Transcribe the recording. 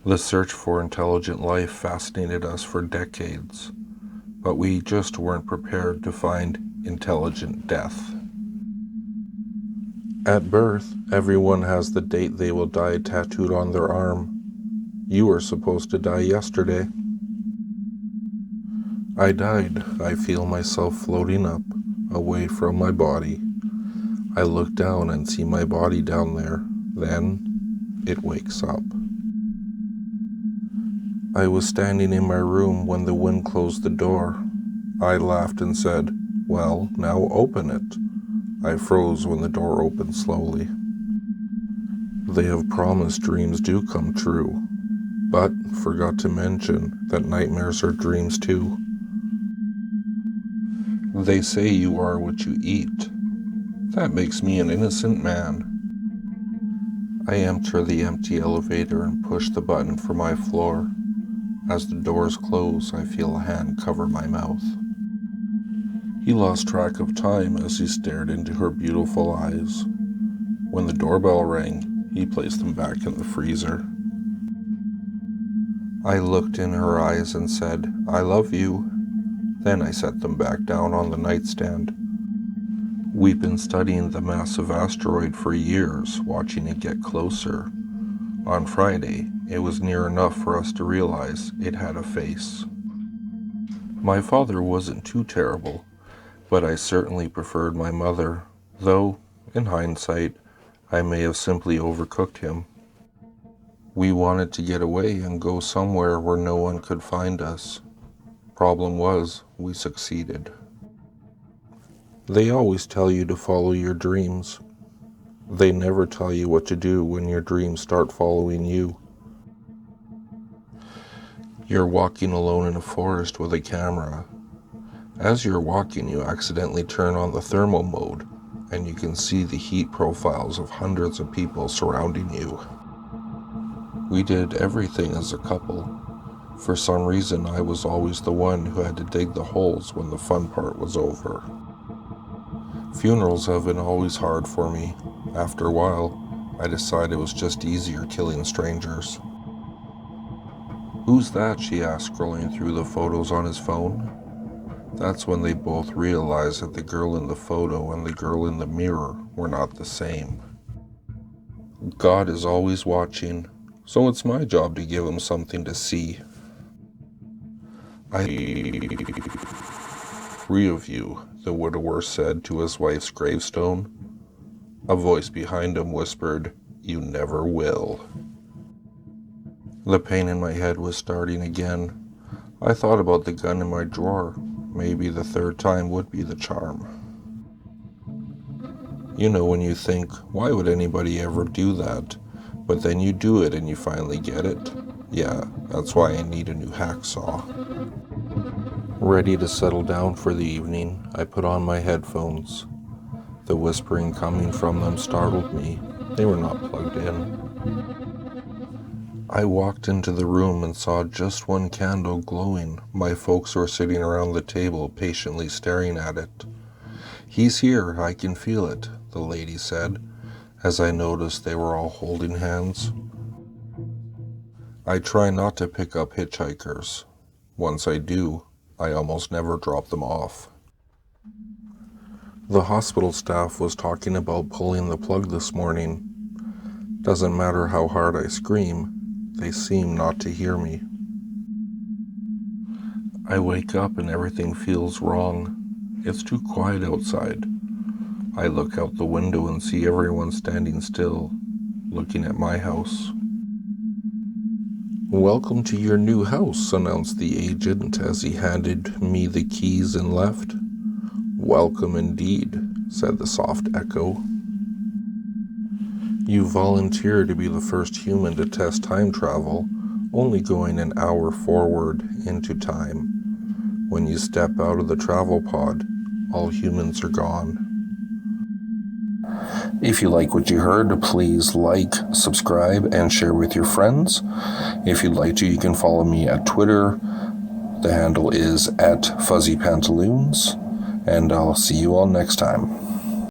The search for intelligent life fascinated us for decades, but we just weren't prepared to find intelligent death. At birth, everyone has the date they will die tattooed on their arm. You were supposed to die yesterday. I died. I feel myself floating up, away from my body. I look down and see my body down there. Then, it wakes up. I was standing in my room when the wind closed the door. I laughed and said, "Well, now open it." I froze when the door opened slowly. They have promised dreams do come true, but forgot to mention that nightmares are dreams too. They say you are what you eat. That makes me an innocent man. I enter the empty elevator and push the button for my floor. As the doors close, I feel a hand cover my mouth. He lost track of time as he stared into her beautiful eyes. When the doorbell rang, he placed them back in the freezer. I looked in her eyes and said, "I love you." Then I set them back down on the nightstand. We've been studying the massive asteroid for years, watching it get closer. On Friday, it was near enough for us to realize it had a face. My father wasn't too terrible, but I certainly preferred my mother, though, in hindsight, I may have simply overcooked him. We wanted to get away and go somewhere where no one could find us. Problem was, we succeeded. They always tell you to follow your dreams. They never tell you what to do when your dreams start following you. You're walking alone in a forest with a camera. As you're walking, you accidentally turn on the thermal mode, and you can see the heat profiles of hundreds of people surrounding you. We did everything as a couple. For some reason, I was always the one who had to dig the holes when the fun part was over. Funerals have been always hard for me. After a while, I decided it was just easier killing strangers. "Who's that?" she asked, scrolling through the photos on his phone. That's when they both realized that the girl in the photo and the girl in the mirror were not the same. God is always watching, so it's my job to give him something to see. "I free of you," the widower said to his wife's gravestone. A voice behind him whispered, "You never will." The pain in my head was starting again. I thought about the gun in my drawer. Maybe the third time would be the charm. You know when you think, why would anybody ever do that? But then you do it and you finally get it. Yeah, that's why I need a new hacksaw. Ready to settle down for the evening, I put on my headphones. The whispering coming from them startled me. They were not plugged in. I walked into the room and saw just one candle glowing. My folks were sitting around the table, patiently staring at it. "He's here, I can feel it," the lady said, as I noticed they were all holding hands. I try not to pick up hitchhikers. Once I do, I almost never drop them off. The hospital staff was talking about pulling the plug this morning. Doesn't matter how hard I scream, they seem not to hear me. I wake up and everything feels wrong. It's too quiet outside. I look out the window and see everyone standing still, looking at my house. "Welcome to your new house," announced the agent as he handed me the keys and left. "Welcome indeed," said the soft echo. "You volunteered to be the first human to test time travel, only going an hour forward into time. When you step out of the travel pod, all humans are gone." If you like what you heard, please like, subscribe, and share with your friends. If you'd like to, you can follow me at Twitter. The handle is @FuzzyPantaloons, and I'll see you all next time.